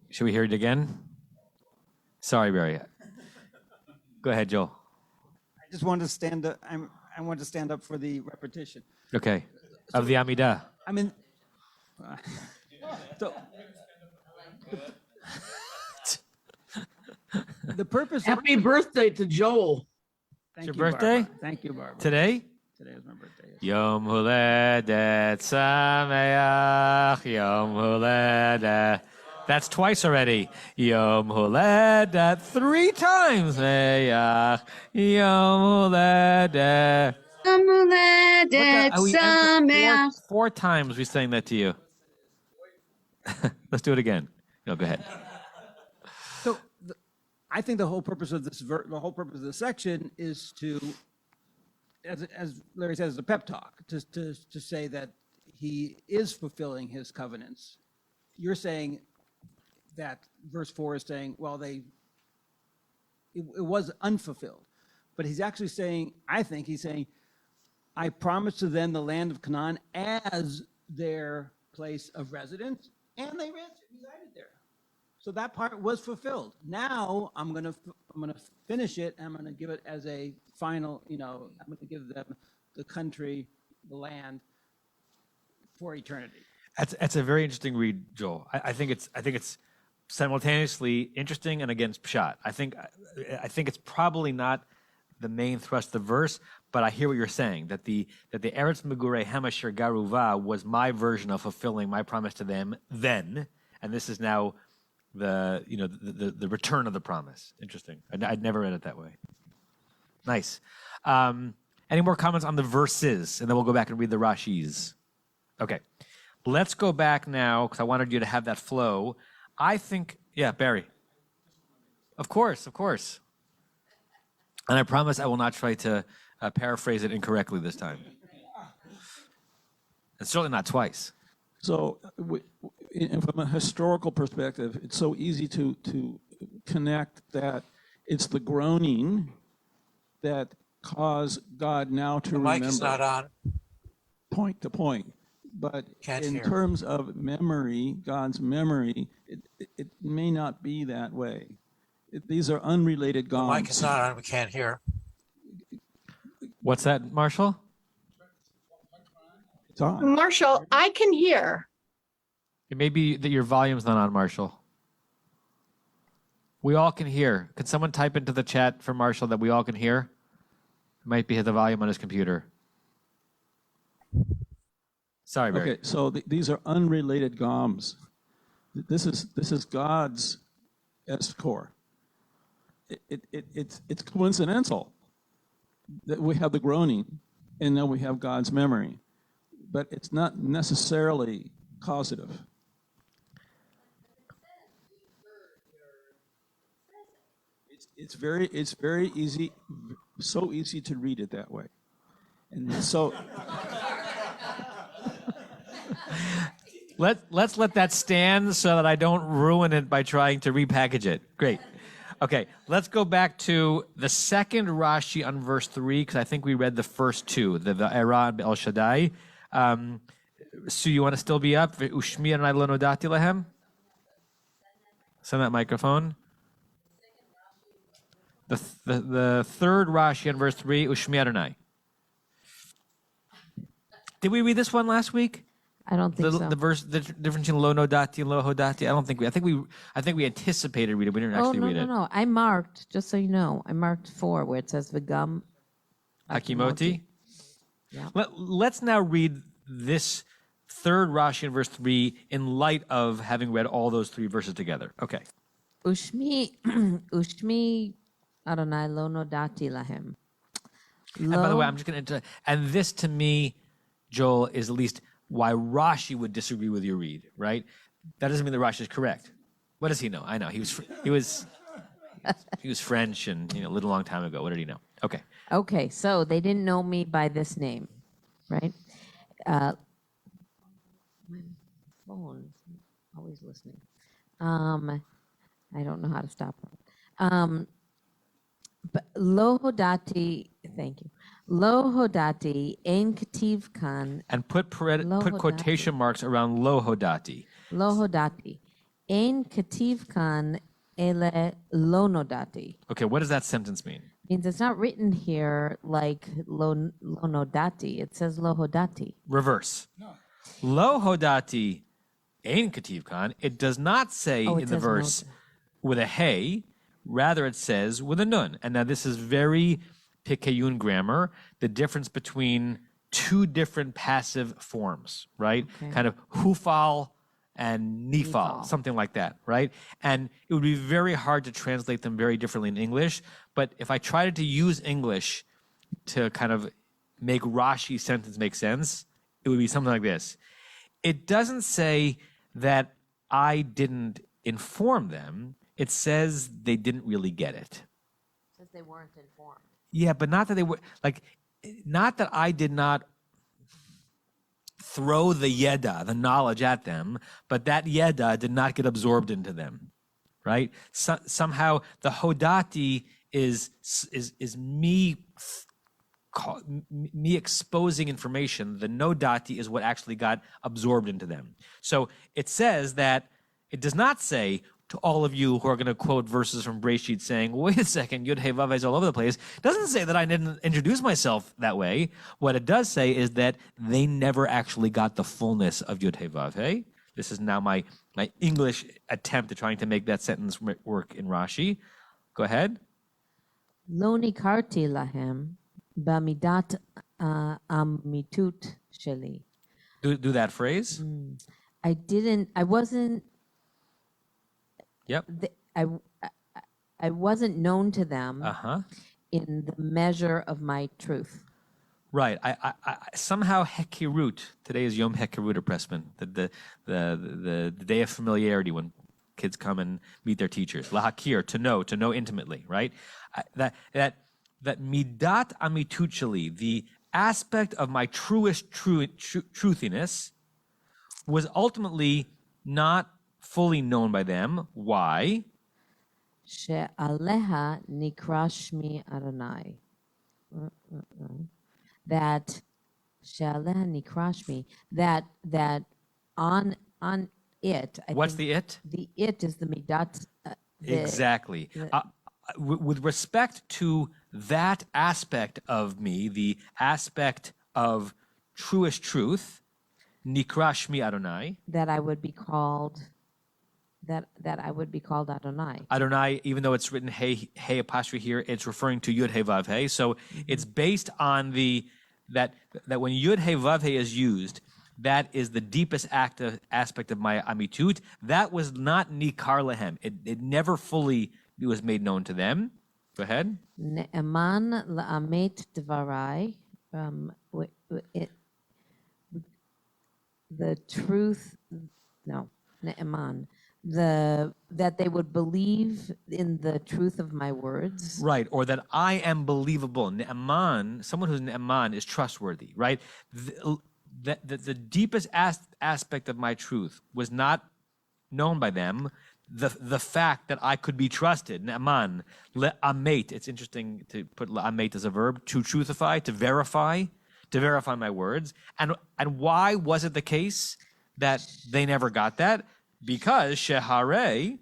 S2: Should we hear it again? Sorry, Barry. Go ahead, Joel.
S8: I just wanted to stand up. I wanted to stand up for the repetition.
S2: Okay. Of the Amidah.
S8: I mean, so, the purpose.
S11: Happy birthday to Joel.
S8: Thank
S2: It's
S8: you,
S2: your birthday?
S8: Barbara. Thank you, Barbara.
S2: Today?
S8: Today is my birthday. Yes.
S2: Yom Huledet Sameach, Yom Huledet. That's twice already. Yom Huledet 3 times. Meach, Yom Huledet. Four times we sang that to you. Let's do it again. No, go ahead.
S8: So, I think the whole purpose of this, the whole purpose of this section is to, as Larry says, a pep talk, to say that he is fulfilling his covenants. You're saying that verse 4 is saying, well, it was unfulfilled, but he's actually saying, I think he's saying, I promised to them the land of Canaan as their place of residence, and they resided there. So that part was fulfilled. Now I'm gonna finish it, and I'm gonna give it as a final. I'm gonna give them the country, the land, for eternity.
S2: That's a very interesting read, Joel. I think it's simultaneously interesting and against pshat. I think it's probably not the main thrust of the verse, but I hear what you're saying, that the Eretz Megurei Hamasher Garuva was my version of fulfilling my promise to them then, and this is now the return of the promise. Interesting. I'd never read it that way. Nice. Any more comments on the verses, and then we'll go back and read the Rashis. Okay. Let's go back now, because I wanted you to have that flow I think, yeah, Barry. Of course. And I promise I will not try to paraphrase it incorrectly this time. And certainly not twice.
S10: So, from a historical perspective, it's so easy to connect that it's the groaning that caused God now to remember.
S6: Mic is not on.
S10: Point to point. But
S6: Can't
S10: in
S6: hear.
S10: terms of memory, God's memory, it may not be that way. These are unrelated
S6: The
S10: gods.
S6: mic is not on. We can't hear.
S2: What's that, Marshall?
S10: It's on.
S9: Marshall, I can hear.
S2: It may be that your volume's not on, Marshall. We all can hear. Could someone type into the chat for Marshall that we all can hear? It might be the volume on his computer. Sorry, Barry.
S10: Okay, so these are unrelated goms. This is God's S-core. It's coincidental that we have the groaning and then we have God's memory, but it's not necessarily causative. It's very easy, so easy to read it that way, and so.
S2: Let's let that stand so that I don't ruin it by trying to repackage it. Great. Okay, let's go back to the second Rashi on verse 3, because I think we read the first two, the Va'era El Shaddai. Sue, you want to still be up? Ushmi Adonai lo nodati lahem? Send that microphone. The third Rashi on verse 3, Ushmi Adonai. Did we read this one last week?
S3: I don't think so.
S2: The verse, the difference between lo nodati and lo hodati. I think we anticipated reading it. We didn't actually read it.
S3: No. I marked, just so you know, I marked 4 where it says V'gam
S2: Hakimoti.
S3: Yeah.
S2: Let's now read this third Rashi in verse 3 in light of having read all those 3 verses together. Okay.
S3: Ushmi Adonai lo nodati lahem.
S2: And by the way, I'm just going to, and this to me, Joel, is at least why Rashi would disagree with your read, right? That doesn't mean that Rashi is correct. What does he know? I know he was French and a little long time ago. What did he know? Okay.
S3: Okay, so they didn't know me by this name, right? My phone is always listening. I don't know how to stop it. But lo hodati, thank you. Lo hodati ein kativ kan.
S2: And put quotation marks around lo hodati.
S3: Lo hodati ein kativ kan ele lo nodati.
S2: Okay, what does that sentence mean?
S3: Means it's not written here like lo nodati. It says lo hodati.
S2: Reverse. No. Lo hodati ein kativ kan. It does not say in the verse with a hey. Rather, it says with a nun. And now this is very Pikayun grammar, the difference between 2 different passive forms, right? Okay. Kind of hufal and nifal, something like that, right? And it would be very hard to translate them very differently in English. But if I tried to use English to kind of make Rashi's sentence make sense, it would be something like this. It doesn't say that I didn't inform them. It says they didn't really get it.
S3: It says they weren't informed.
S2: Yeah, but not that they were, not that I did not throw the yeda, the knowledge at them, but that yeda did not get absorbed into them, right? Somehow the hodati is me exposing information. The nodati is what actually got absorbed into them. So it says that, it does not say, to all of you who are going to quote verses from Breshit saying, wait a second, Yud Hey Vav is all over the place. It doesn't say that I didn't introduce myself that way. What it does say is that they never actually got the fullness of Yud Hey Vav Hey. This is now my English attempt at trying to make that sentence work in Rashi. Go ahead.
S3: Lo nikarti lahem bamidat amitut sheli.
S2: Do that phrase.
S3: I wasn't.
S2: Yep.
S3: I wasn't known to them
S2: Uh-huh.
S3: in the measure of my truth.
S2: Right. I somehow Hekirut. Today is Yom Hekirut, Pressman. The day of familiarity when kids come and meet their teachers. Lahakir, to know intimately, right? That midat amitut sheli, the aspect of my truest truthiness, was ultimately not fully known by them. Why?
S3: She'aleha nikra shmi Adonai. That she'aleha nikra shmi, that on it.
S2: What's the it?
S3: The it is the midat.
S2: Exactly. With respect to that aspect of me, the aspect of truest truth, nikra shmi Adonai.
S3: That I would be called. That I would be called Adonai.
S2: Adonai, even though it's written hey apostrophe here, it's referring to Yud Hey Vav Hey. So it's based on that when Yud Hey Vav Hey is used, that is the deepest aspect of my amitut. That was not nikar lehem. It never fully was made known to them. Go ahead.
S3: Ne'eman la'amet dvarai. The truth. No, ne'eman. That they would believe in the truth of my words.
S2: Right, or that I am believable. Ne'eman, someone who's ne'eman is trustworthy, right? The deepest aspect of my truth was not known by them. The fact that I could be trusted, ne'eman, le'amet. It's interesting to put le'amet as a verb, to truthify, to verify my words. And why was it the case that they never got that? Because sheharei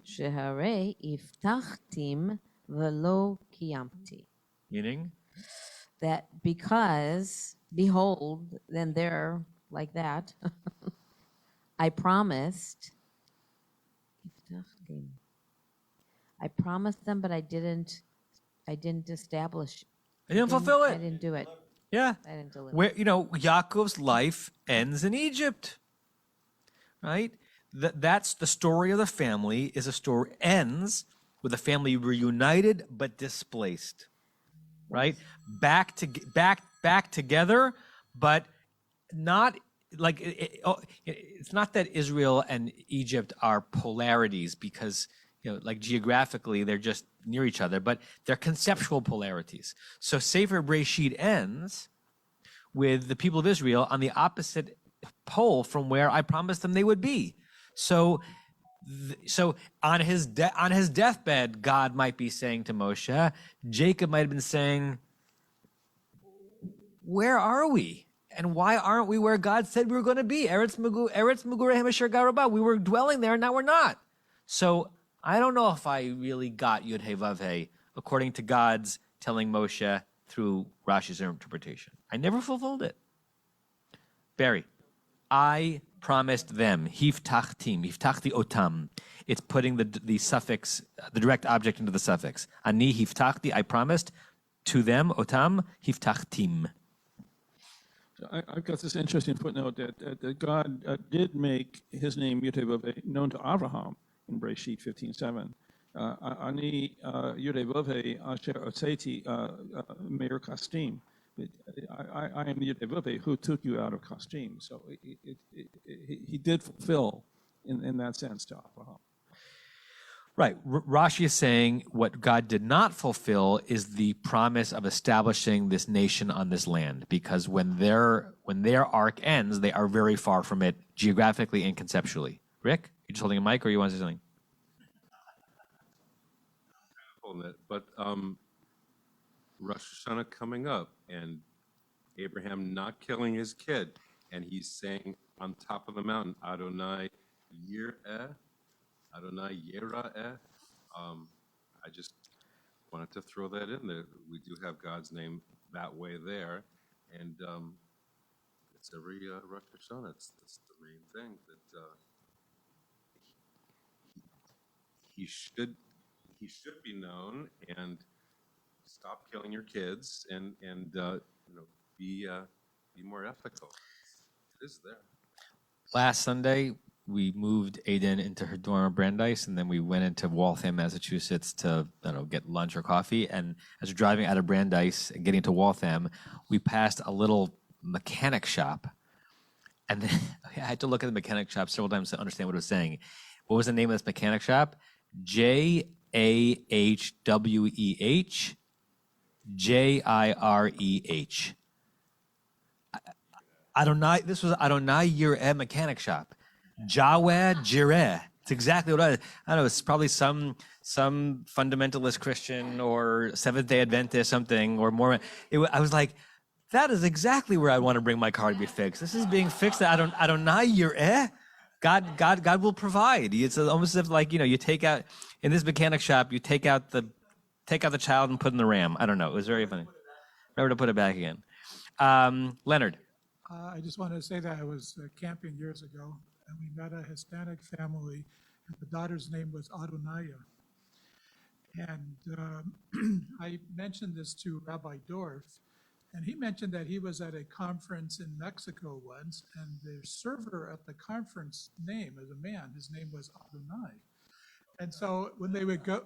S3: iftachtim velo kiyamti.
S2: Meaning?
S3: That because, behold, then they're like that. I promised. I promised them, but I didn't establish.
S2: I didn't fulfill it.
S3: I didn't do it.
S2: Yeah.
S3: I didn't deliver.
S2: Where, Yaakov's life ends in Egypt, right? That's the story of the family. Ends with the family reunited but displaced, right? Back together, but not like it's not that Israel and Egypt are polarities because like geographically they're just near each other, but they're conceptual polarities. So Sefer Breshit ends with the people of Israel on the opposite pole from where I promised them they would be. So on his deathbed, God might be saying to Moshe, Jacob might have been saying, where are we? And why aren't we where God said we were going to be? Eretz Mugurehem Asher Garabah. We were dwelling there, now we're not. So I don't know if I really got Yud Hey Vav Hey according to God's telling Moshe through Rashi's interpretation. I never fulfilled it. Barry, I promised them, hiftachtim, hiftachti otam. It's putting the suffix, the direct object into the suffix. Ani hiftachti, I promised to them, otam, hiftachtim.
S10: I've got this interesting footnote that God did make his name Yud-Heh-Vav-Heh known to Abraham in Breshit 15:7. Ani Yud-Heh-Vav-Heh asher otzeti meir kastim. I am Yud-Heh-Vav-Heh who took you out of Kastim. So he did fulfill in that sense to Abraham.
S2: Right. Rashi is saying what God did not fulfill is the promise of establishing this nation on this land, because when their arc ends, they are very far from it geographically and conceptually. Rick, you just holding a mic, or you want to say something?
S7: Holding it, but Rosh Hashanah coming up, and Abraham not killing his kid, and he's saying on top of the mountain, Adonai Yireh, Adonai Yera'eh. I just wanted to throw that in there. We do have God's name that way there, and it's every Rosh Hashanah. It's the main thing that he should be known, and stop killing your kids, and be more ethical. It is there.
S2: Last Sunday, we moved Aiden into her dorm at Brandeis, and then we went into Waltham, Massachusetts to get lunch or coffee. And as we're driving out of Brandeis and getting to Waltham, we passed a little mechanic shop. And then had to look at the mechanic shop several times to understand what it was saying. What was the name of this mechanic shop? Jahweh. Jireh. Adonai, this was Adonai Yireh mechanic shop. Yahweh Jireh. It's exactly what I don't know. It's probably some fundamentalist Christian or Seventh-day Adventist something or more. I was like, that is exactly where I want to bring my car to be fixed. This is being fixed. Adonai Yireh. God will provide. It's almost as if like, you take out in this mechanic shop, you take out the child and put in the ram. I don't know. It was very funny. Remember to put it back again. Leonard.
S12: I just wanted to say that I was camping years ago, and we met a Hispanic family, and the daughter's name was Adonaya. And I mentioned this to Rabbi Dorf, and he mentioned that he was at a conference in Mexico once, and the server at the conference name is a man. His name was Adonai. And so when they would go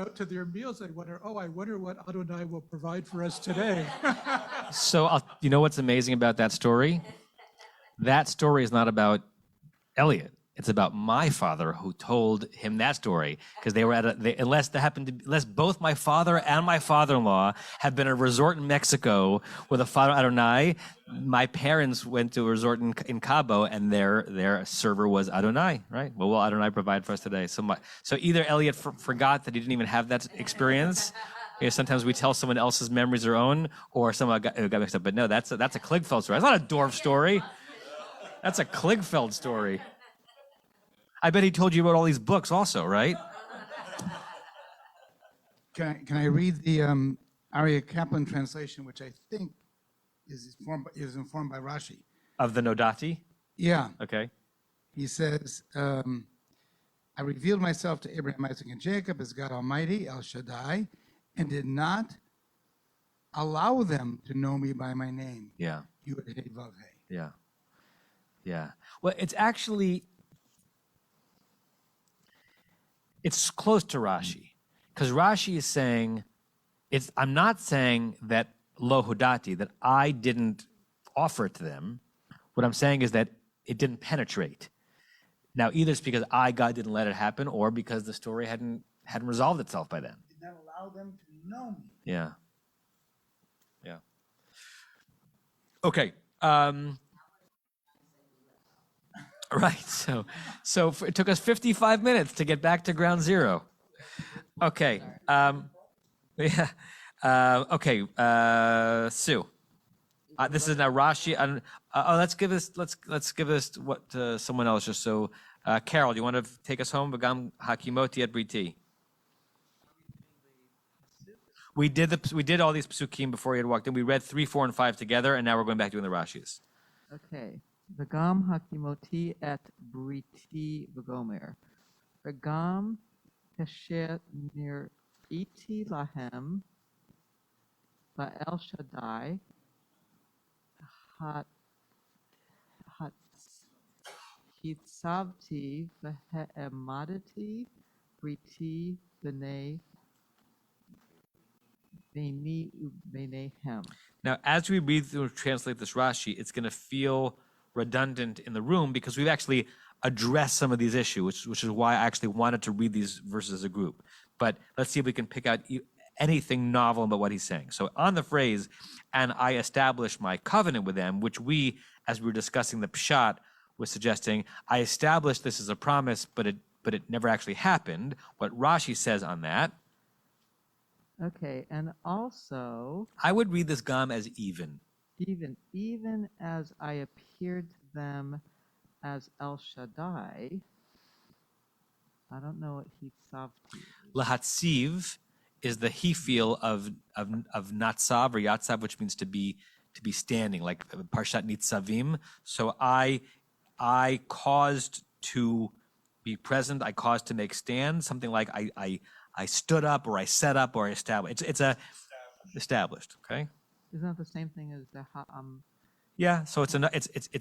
S12: to their meals, they wonder, I wonder what Adonai will provide for us today.
S2: So you know what's amazing about that story? That story is not about Elliot. It's about my father who told him that story because they were unless both my father and my father-in-law have been at a resort in Mexico with a father Adonai. My parents went to a resort in Cabo and their server was Adonai, right? Well, will Adonai provide for us today? So either Elliot forgot that he didn't even have that experience. Sometimes we tell someone else's memories their own, or someone got mixed up. But no, that's a Kligfeld story. That's not a Dorf story. That's a Kligfeld story. I bet he told you about all these books also, right?
S4: Can I read the Aryeh Kaplan translation, which I think is informed by Rashi?
S2: Of the Nodati?
S4: Yeah.
S2: Okay.
S4: He says, I revealed myself to Abraham, Isaac, and Jacob as God Almighty, El Shaddai, and did not allow them to know me by my name.
S2: Yeah.
S4: Yud-Heh Vav-Heh.
S2: Yeah. Yeah. Well, it's actually... It's close to Rashi, because Rashi is saying, I'm not saying that lo hudati, that I didn't offer it to them. What I'm saying is that it didn't penetrate. Now, either it's because God didn't let it happen, or because the story hadn't resolved itself by then.
S4: Did not allow them to know me.
S2: Yeah. Yeah. Okay. Right. So it took us 55 minutes to get back to ground zero. Okay. Yeah. Okay. Sue. This is now Rashi. Let's give this what someone else just so. Carol, do you want to take us home? V'gam hakimoti et briti. We did all these psukim before you had walked in. We read 3, 4, and 5 together, and now we're going back doing the Rashis.
S13: Okay. V'gam hakimoti et briti v'gomer. V'gam kasher nir'iti lahem ba'el Shaddai hitzavti v'he'emadati briti b'nei u'b'neihem.
S2: Now, as we read through translate this Rashi, it's going to feel redundant in the room because we've actually addressed some of these issues, which is why I actually wanted to read these verses as a group. But let's see if we can pick out anything novel about what he's saying. So on the phrase, and I established my covenant with them, which we, as we were discussing the Pshat, was suggesting, I established this as a promise, but it never actually happened. What Rashi says on that.
S13: Okay, and also...
S2: I would read this gam as even.
S13: Even as I appeared to them as El Shaddai, I don't know what Hitzavti is.
S2: Lahatziv is the he feel of Natsav or Yatsav, which means to be standing, like Parshat Nitzavim. So I caused to be present. I caused to make stand. Something like I stood up, or I set up, or I established. It's established. Okay.
S13: Isn't that the same thing as the
S2: Yeah, so it's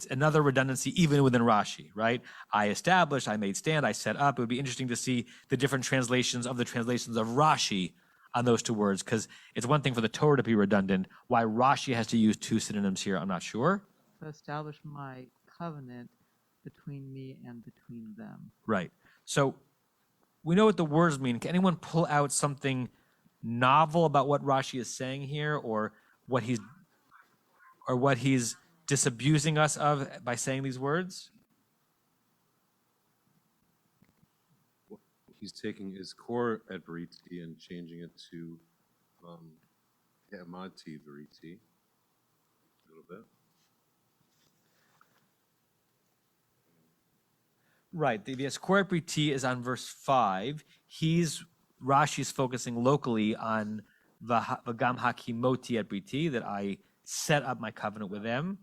S2: another redundancy even within Rashi, right? I established, I made stand, I set up. It would be interesting to see the different translations of Rashi on those two words, because it's one thing for the Torah to be redundant. Why Rashi has to use two synonyms here, I'm not sure.
S13: To establish my covenant between me and between them.
S2: Right. So we know what the words mean. Can anyone pull out something novel about what Rashi is saying here, or what he's disabusing us of by saying these words?
S14: He's taking his core at Veriti and changing it to Amati Veriti a little bit.
S2: Right. The Eskor Briti is on verse 5. Rashi's focusing locally on Vagam Hakimoti at Briti, that I set up my covenant with them.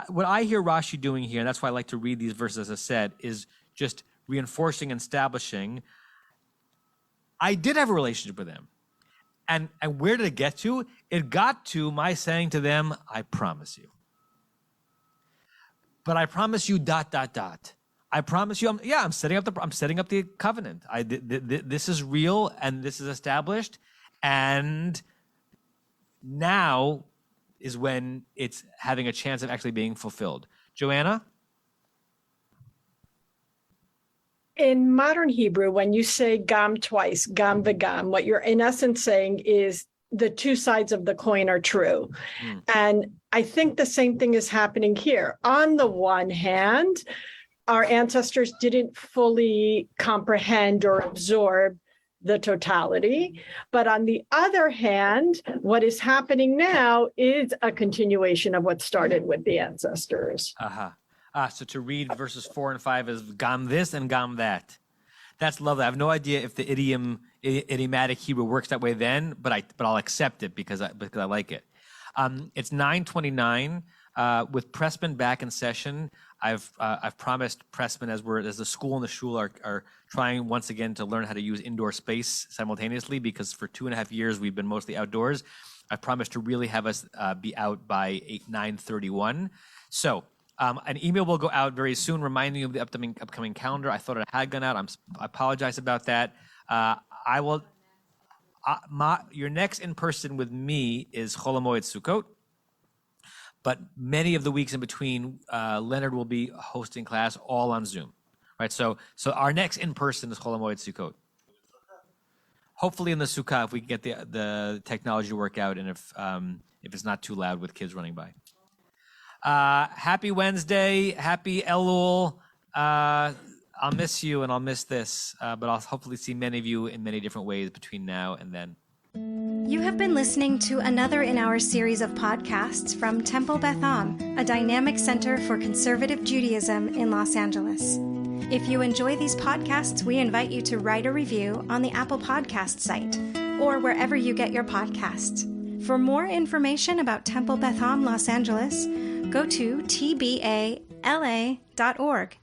S2: What I hear Rashi doing here, and that's why I like to read these verses, as I said, is just reinforcing and establishing I did have a relationship with them. And where did it get to? It got to my saying to them, I promise you. But I promise you ... I promise you, I'm setting up the covenant. This is real and this is established, and now is when it's having a chance of actually being fulfilled. Joanna?
S9: In modern Hebrew, when you say gam twice, gam v'gam, what you're in essence saying is the two sides of the coin are true. And I think the same thing is happening here. On the one hand, our ancestors didn't fully comprehend or absorb the totality. But on the other hand, what is happening now is a continuation of what started with the ancestors.
S2: So to read verses 4 and 5 is gam this and gam that. That's lovely. I have no idea if the idiomatic Hebrew works that way then, but I'll accept it because I like it. It's 9:29 with Pressman back in session. I've promised Pressman as the school and the shul are trying once again to learn how to use indoor space simultaneously, because for 2.5 years we've been mostly outdoors. I promised to really have us be out by 9:31. So an email will go out very soon reminding you of the upcoming calendar. I thought it had gone out. I apologize about that. I will. Your next in person with me is Chol HaMoed Sukkot. But many of the weeks in between, Leonard will be hosting class all on Zoom, right? So our next in person is Chol HaMoed Sukkot. Hopefully in the Sukkah, if we can get the technology to work out, and if it's not too loud with kids running by. Happy Wednesday, happy Elul. I'll miss you and I'll miss this, but I'll hopefully see many of you in many different ways between now and then.
S1: You have been listening to another in our series of podcasts from Temple Beth Am, a dynamic center for conservative Judaism in Los Angeles. If you enjoy these podcasts, we invite you to write a review on the Apple Podcast site or wherever you get your podcasts. For more information about Temple Beth Am Los Angeles, go to tbala.org.